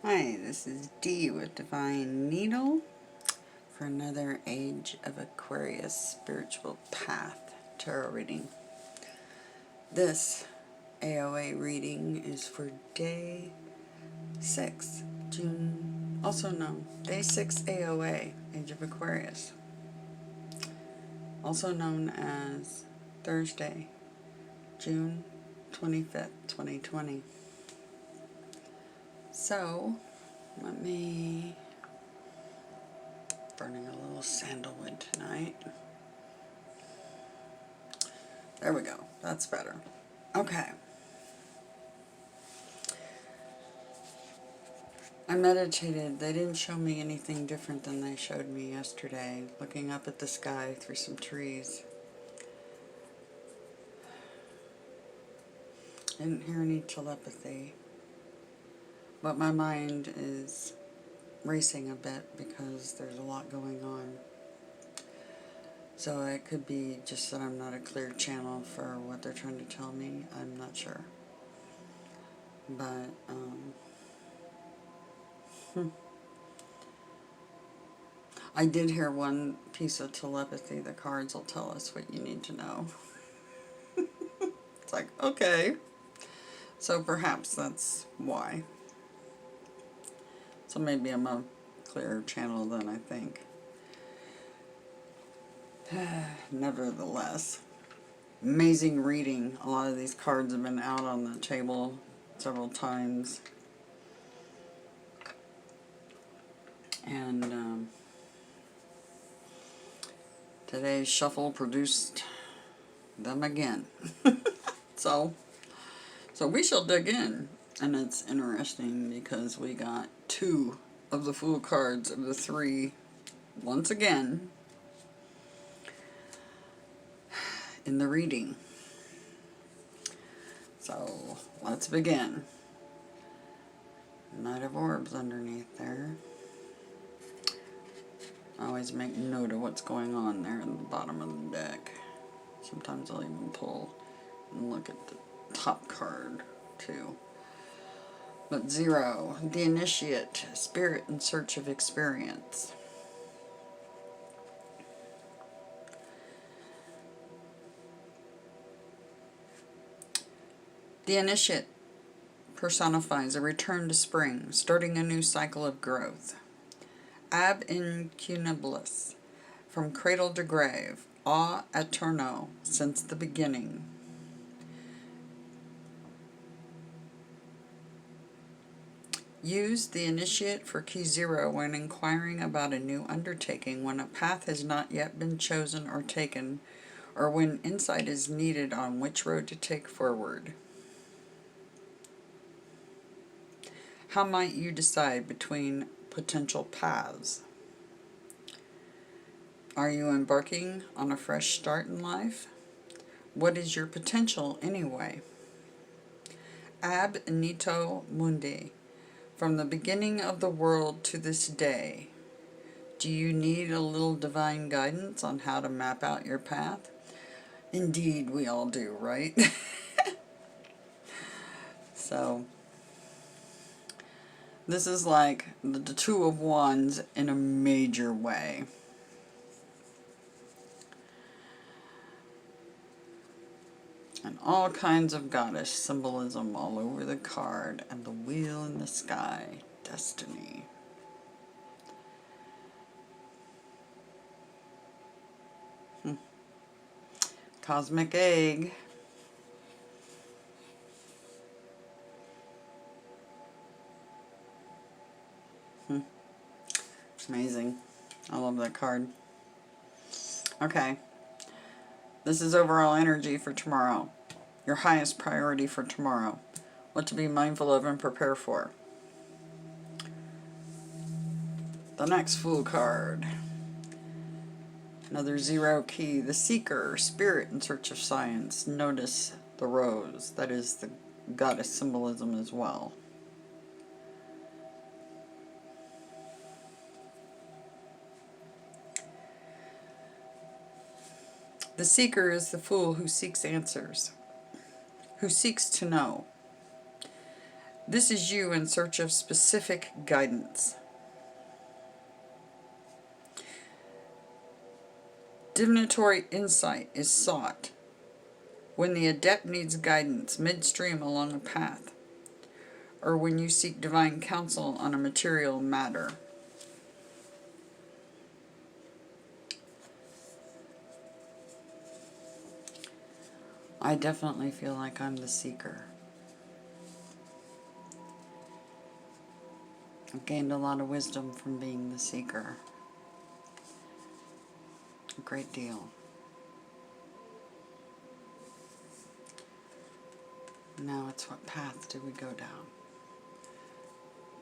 Hi, this is Dee with Divine Needle for another Age of Aquarius Spiritual Path tarot reading. This AoA reading is for day 6, June, also known day 6 AoA, Age of Aquarius, also known as Thursday, June 25th, 2020. So, let me, burning a little sandalwood tonight. There we go, that's better. Okay. I meditated. They didn't show me anything different than they showed me yesterday, looking up at the sky through some trees. I didn't hear any telepathy, but my mind is racing a bit because there's a lot going on. So it could be just that I'm not a clear channel for what they're trying to tell me. I'm not sure. But, I did hear one piece of telepathy. The cards will tell us what you need to know. It's like, okay. So perhaps that's why. So maybe I'm a clearer channel than I think. Nevertheless, amazing reading. A lot of these cards have been out on the table several times. And today's shuffle produced them again. So we shall dig in. And it's interesting because we got 2 of the Fool cards of the 3 once again in the reading. So let's begin. Knight of Orbs underneath there. I always make note of what's going on there in the bottom of the deck. Sometimes I'll even pull and look at the top card too. But 0, the Initiate, Spirit in Search of Experience. The Initiate personifies a return to spring, starting a new cycle of growth. Ab incunablis, from cradle to grave, a eterno, since the beginning. Use the Initiate for key 0 when inquiring about a new undertaking, when a path has not yet been chosen or taken, or when insight is needed on which road to take forward. How might you decide between potential paths? Are you embarking on a fresh start in life? What is your potential anyway? Ab initio mundi, from the beginning of the world to this day. Do you need a little divine guidance on how to map out your path? Indeed, we all do, right? So, this is like the 2 of Wands in a major way. And all kinds of goddess symbolism all over the card. And the wheel in the sky. Destiny. Cosmic egg. Amazing. I love that card. Okay. This is overall energy for tomorrow. Your highest priority for tomorrow. What to be mindful of and prepare for. The next Fool card. Another 0 key. The Seeker, Spirit in Search of Science. Notice the rose. That is the goddess symbolism as well. The Seeker is the fool who seeks answers, who seeks to know. This is you in search of specific guidance. Divinatory insight is sought when the adept needs guidance midstream along a path, or when you seek divine counsel on a material matter. I definitely feel like I'm the seeker. I've gained a lot of wisdom from being the seeker. A great deal. Now it's what path do we go down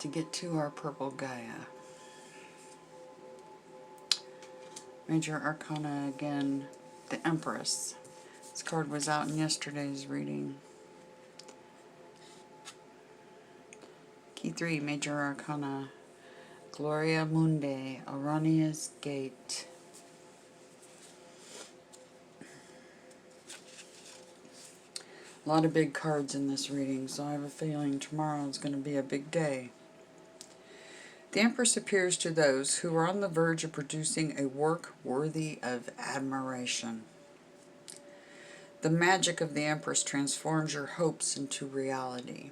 to get to our purple Gaia? Major Arcana again, the Empress. This card was out in yesterday's reading. Key 3, Major Arcana, Gloria Mundi, Arania's Gate. A lot of big cards in this reading, so I have a feeling tomorrow is going to be a big day. The Empress appears to those who are on the verge of producing a work worthy of admiration. The magic of the Empress transforms your hopes into reality.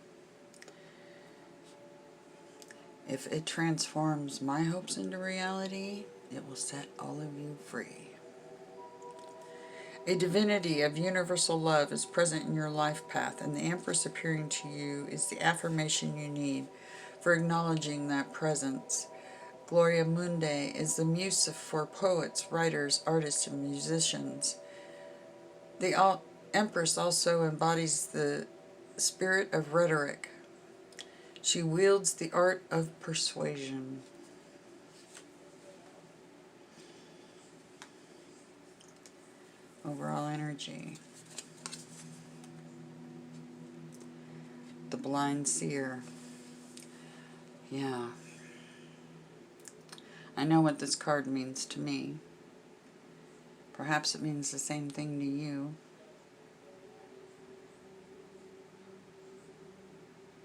If it transforms my hopes into reality, it will set all of you free. A divinity of universal love is present in your life path, and the Empress appearing to you is the affirmation you need for acknowledging that presence. Gloria Mundi is the muse for poets, writers, artists, and musicians. The Empress also embodies the spirit of rhetoric. She wields the art of persuasion. Overall energy. The blind seer. Yeah. I know what this card means to me. Perhaps it means the same thing to you.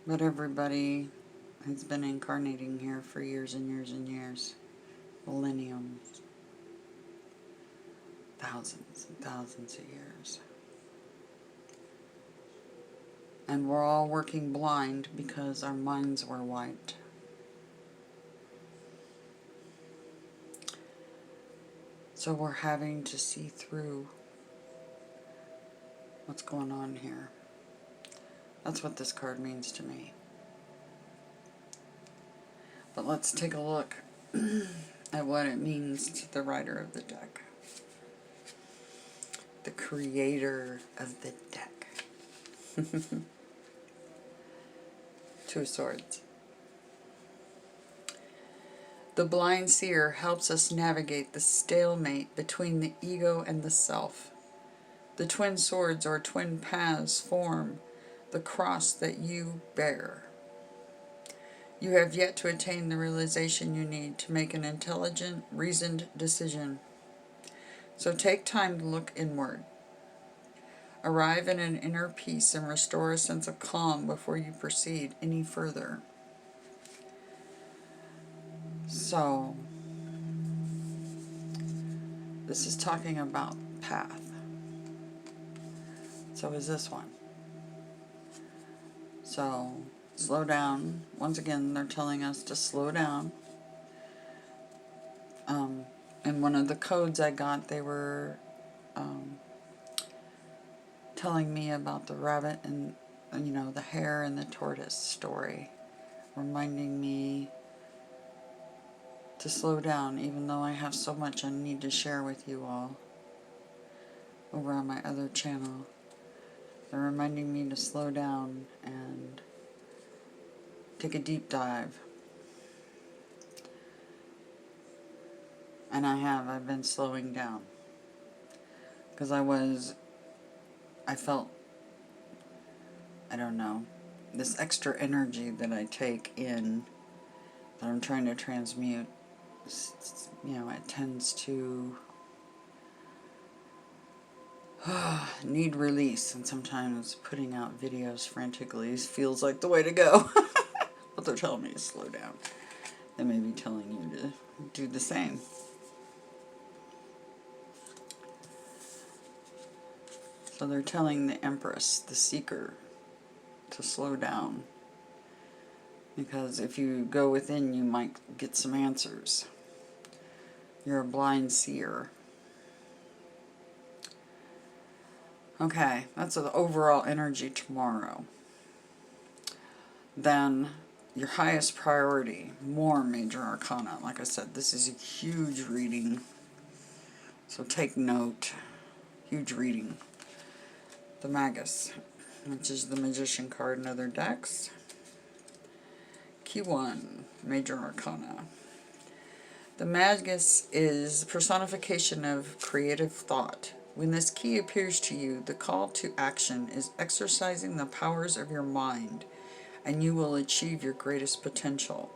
But everybody has been incarnating here for years and years and years. Millenniums. Thousands and thousands of years. And we're all working blind because our minds were wiped. So we're having to see through what's going on here. That's what this card means to me. But let's take a look at what it means to the writer of the deck. The creator of the deck. Two of Swords. The blind seer helps us navigate the stalemate between the ego and the self. The twin swords or twin paths form the cross that you bear. You have yet to attain the realization you need to make an intelligent, reasoned decision. So take time to look inward. Arrive in an inner peace and restore a sense of calm before you proceed any further. So, this is talking about path. So is this one. So, slow down. Once again, they're telling us to slow down. In one of the codes I got, they were telling me about the rabbit and, the hare and the tortoise story, reminding me to slow down, even though I have so much I need to share with you all over on my other channel. They're reminding me to slow down and take a deep dive. And I've been slowing down. Because I felt, I don't know, this extra energy that I take in, that I'm trying to transmute, it tends to Need release, and sometimes putting out videos frantically feels like the way to go. But they're telling me to slow down. They may be telling you to do the same. So they're telling the Empress, the Seeker, to slow down. Because if you go within, you might get some answers. You're a blind seer. Okay, that's the overall energy tomorrow. Then, your highest priority, more major arcana. Like I said, this is a huge reading. So take note. Huge reading. The Magus, which is the Magician card in other decks. Key 1, Major Arcana. The Magus is personification of creative thought. When this key appears to you, the call to action is exercising the powers of your mind, and you will achieve your greatest potential.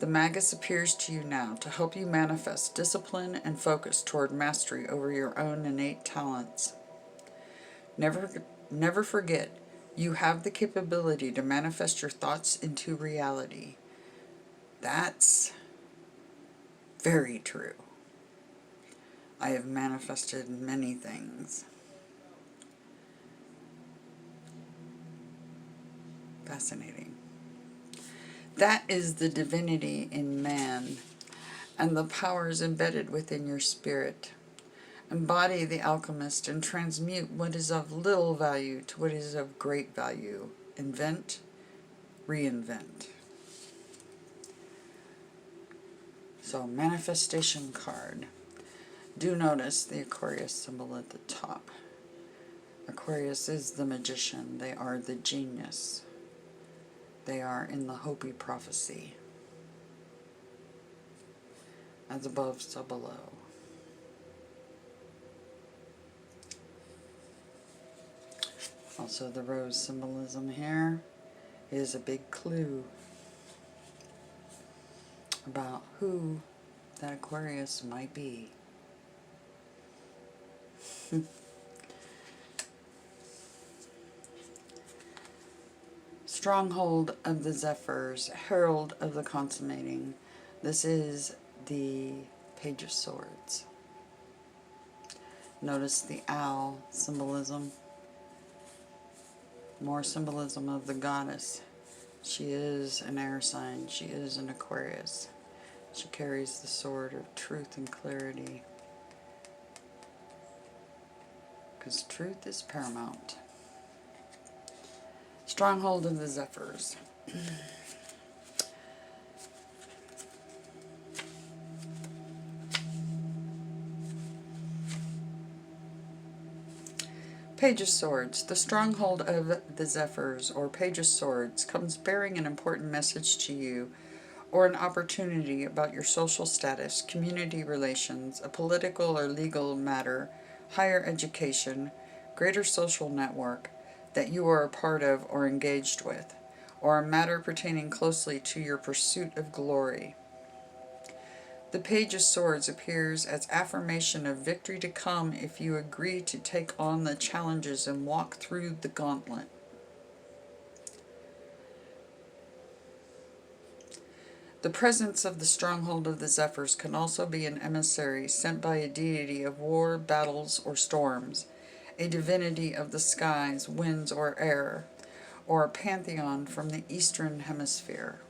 The Magus appears to you now to help you manifest discipline and focus toward mastery over your own innate talents. Never forget, you have the capability to manifest your thoughts into reality. That's very true. I have manifested many things. Fascinating. That is the divinity in man and the powers embedded within your spirit. Embody the alchemist and transmute what is of little value to what is of great value. Invent, reinvent. So, manifestation card. Do notice the Aquarius symbol at the top. Aquarius is the magician. They are the genius. They are in the Hopi prophecy. As above, so below. Also, the rose symbolism here is a big clue about who that Aquarius might be. Stronghold of the Zephyrs, herald of the consummating. This is the Page of Swords. Notice the owl symbolism. More symbolism of the goddess. She is an air sign. She is an Aquarius. She carries the sword of truth and clarity. Because truth is paramount. Stronghold of the Zephyrs. Page of Swords. The stronghold of the Zephyrs, or Page of Swords, comes bearing an important message to you, or an opportunity about your social status, community relations, a political or legal matter, higher education, greater social network that you are a part of or engaged with, or a matter pertaining closely to your pursuit of glory. The Page of Swords appears as affirmation of victory to come if you agree to take on the challenges and walk through the gauntlet. The presence of the stronghold of the Zephyrs can also be an emissary sent by a deity of war, battles, or storms, a divinity of the skies, winds, or air, or a pantheon from the Eastern Hemisphere.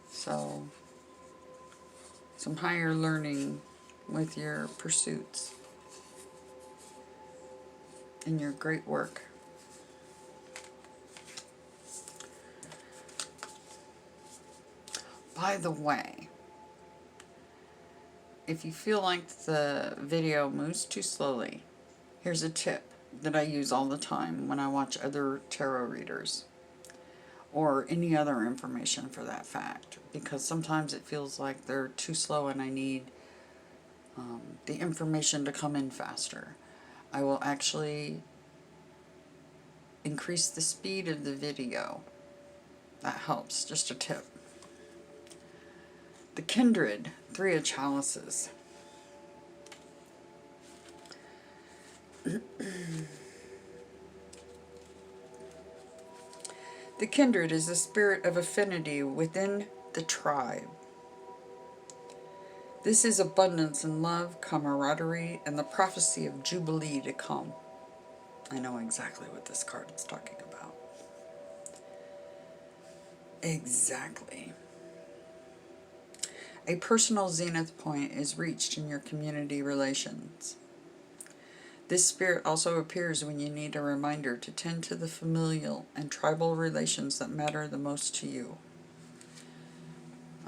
So, some higher learning with your pursuits in your great work. By the way, if you feel like the video moves too slowly, here's a tip that I use all the time when I watch other tarot readers, or any other information for that fact, because sometimes it feels like they're too slow and I need the information to come in faster. I will actually increase the speed of the video. That helps, just a tip. The Kindred, 3 of Chalices. The Kindred is the spirit of affinity within the tribe. This is abundance in love, camaraderie, and the prophecy of Jubilee to come. I know exactly what this card is talking about. Exactly. A personal zenith point is reached in your community relations. This spirit also appears when you need a reminder to tend to the familial and tribal relations that matter the most to you.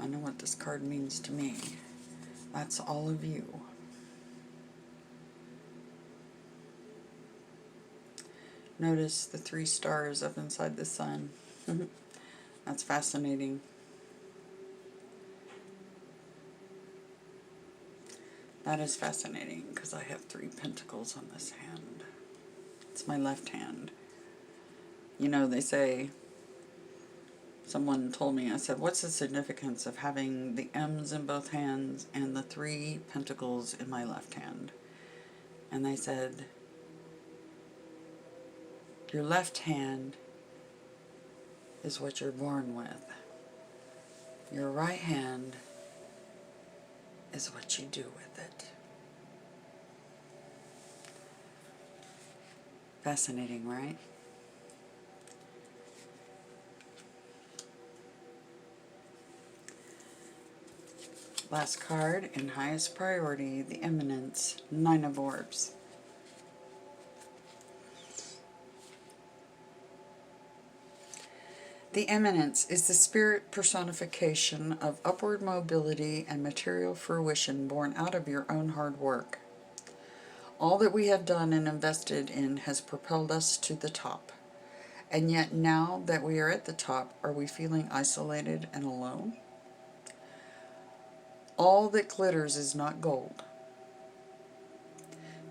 I know what this card means to me. That's all of you. Notice the 3 stars up inside the sun. That's fascinating. That is fascinating because I have 3 pentacles on this hand. It's my left hand. You know, they say, someone told me, I said, what's the significance of having the M's in both hands and the 3 pentacles in my left hand? And they said, your left hand is what you're born with. Your right hand is what you do with it. Fascinating, right? Last card in highest priority, the Eminence, 9 of Orbs. The Eminence is the spirit personification of upward mobility and material fruition born out of your own hard work. All that we have done and invested in has propelled us to the top. And yet now that we are at the top, are we feeling isolated and alone? All that glitters is not gold.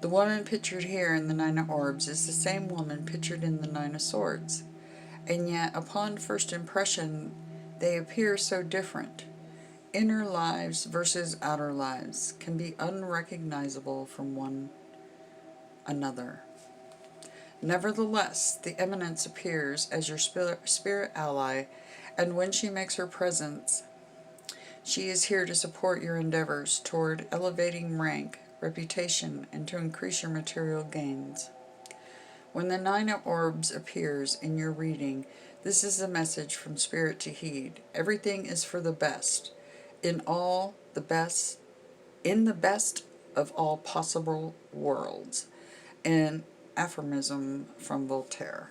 The woman pictured here in the 9 of Orbs is the same woman pictured in the 9 of Swords. And yet, upon first impression, they appear so different. Inner lives versus outer lives can be unrecognizable from one another. Nevertheless, the Eminence appears as your spirit ally, and when she makes her presence, she is here to support your endeavors toward elevating rank, reputation, and to increase your material gains. When the 9 of Orbs appears in your reading, this is a message from Spirit to heed. Everything is for the best, in the best of all possible worlds. An aphorism from Voltaire.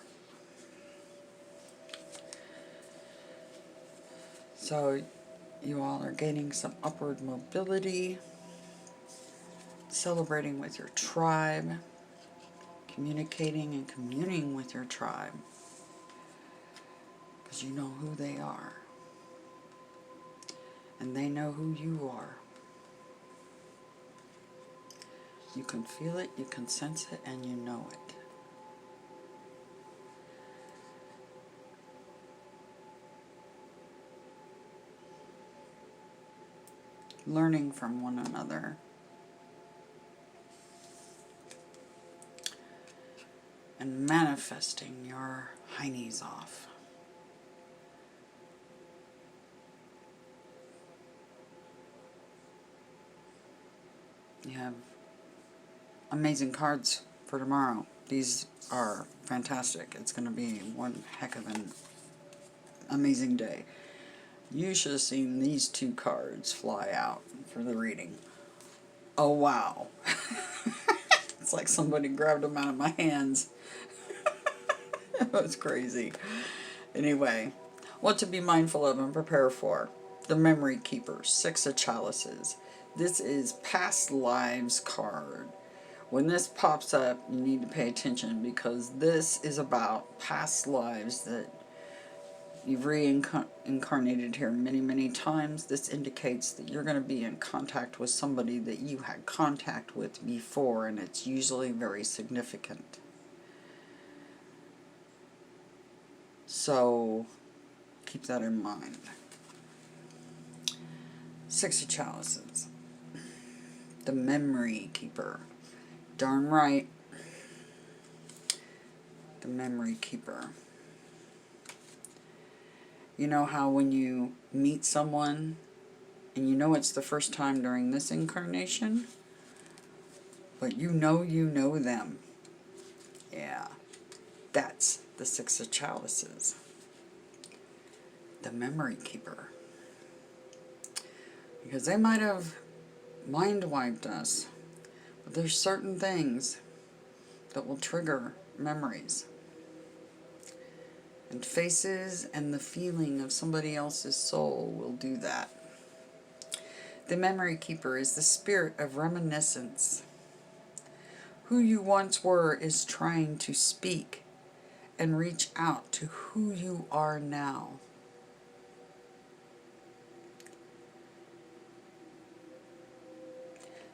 So you all are gaining some upward mobility, celebrating with your tribe, communicating and communing with your tribe, because you know who they are, and they know who you are. You can feel it, you can sense it, and you know it. Learning from one another. And manifesting your heinies off. You have amazing cards for tomorrow. These are fantastic. It's going to be one heck of an amazing day. You should have seen these 2 cards fly out for the reading. Oh wow. It's like somebody grabbed them out of my hands. It was crazy. Anyway, what to be mindful of and prepare for. The Memory Keeper, 6 of Chalices. This is Past Lives card. When this pops up, you need to pay attention, because this is about past lives that you've reincarnated here many, many times. This indicates that you're going to be in contact with somebody that you had contact with before, and it's usually very significant. So keep that in mind. Six of Chalices. The Memory Keeper. Darn right. The Memory Keeper. You know how when you meet someone and you know it's the first time during this incarnation, but you know them. Yeah, that's the Six of Chalices. The Memory Keeper. Because they might have mind wiped us, but there's certain things that will trigger memories. And faces and the feeling of somebody else's soul will do that. The Memory Keeper is the spirit of reminiscence. Who you once were is trying to speak and reach out to who you are now.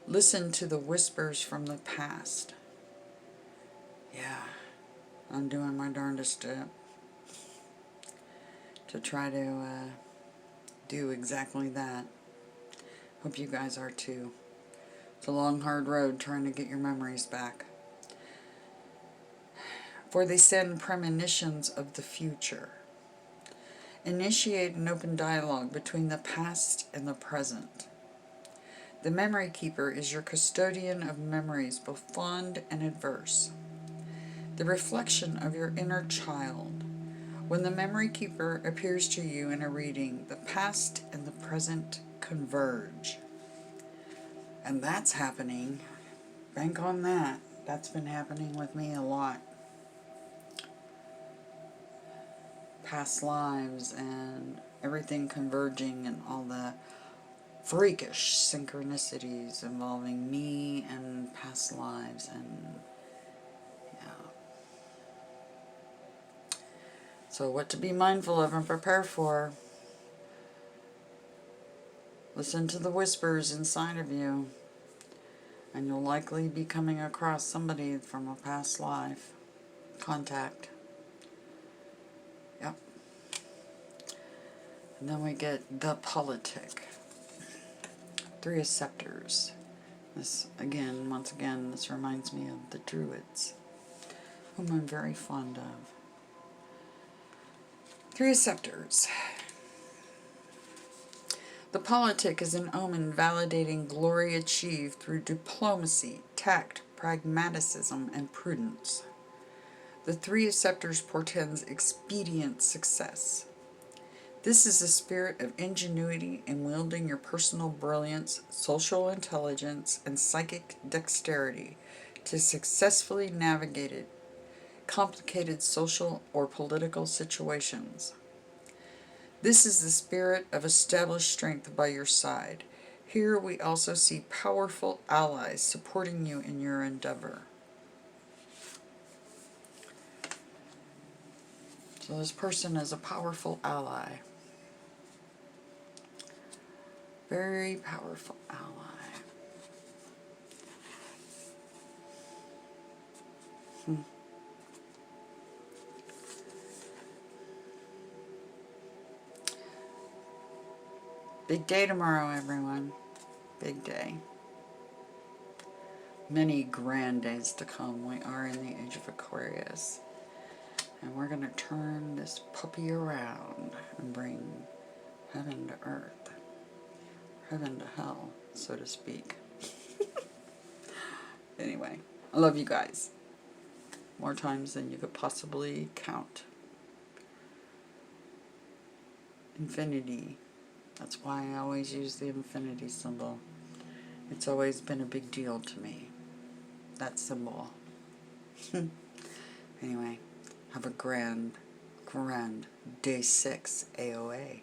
Listen to the whispers from the past. Yeah, I'm doing my darndest to try to do exactly that. Hope you guys are too. It's a long, hard road trying to get your memories back. For they send premonitions of the future. Initiate an open dialogue between the past and the present. The Memory Keeper is your custodian of memories, both fond and adverse. The reflection of your inner child. When the Memory Keeper appears to you in a reading, the past and the present converge. And that's happening. Bank on that. That's been happening with me a lot. Past lives and everything converging and all the freakish synchronicities involving me and past lives, and yeah. So what to be mindful of and prepare for. Listen to the whispers inside of you, and you'll likely be coming across somebody from a past life. Contact. Yep. And then we get the Politic. Three of Scepters. This, again, once again, this reminds me of the Druids, whom I'm very fond of. Three of Scepters. The Politic is an omen validating glory achieved through diplomacy, tact, pragmaticism, and prudence. The Three of Scepters portends expedient success. This is the spirit of ingenuity in wielding your personal brilliance, social intelligence, and psychic dexterity to successfully navigate complicated social or political situations. This is the spirit of established strength by your side. Here we also see powerful allies supporting you in your endeavor. So this person is a powerful ally. Very powerful ally. Big day tomorrow, everyone. Big day. Many grand days to come. We are in the age of Aquarius. And we're going to turn this puppy around and bring heaven to earth. Heaven to hell, so to speak. Anyway, I love you guys. More times than you could possibly count. Infinity. That's why I always use the infinity symbol. It's always been a big deal to me. That symbol. Anyway, have a grand day 6 AoA.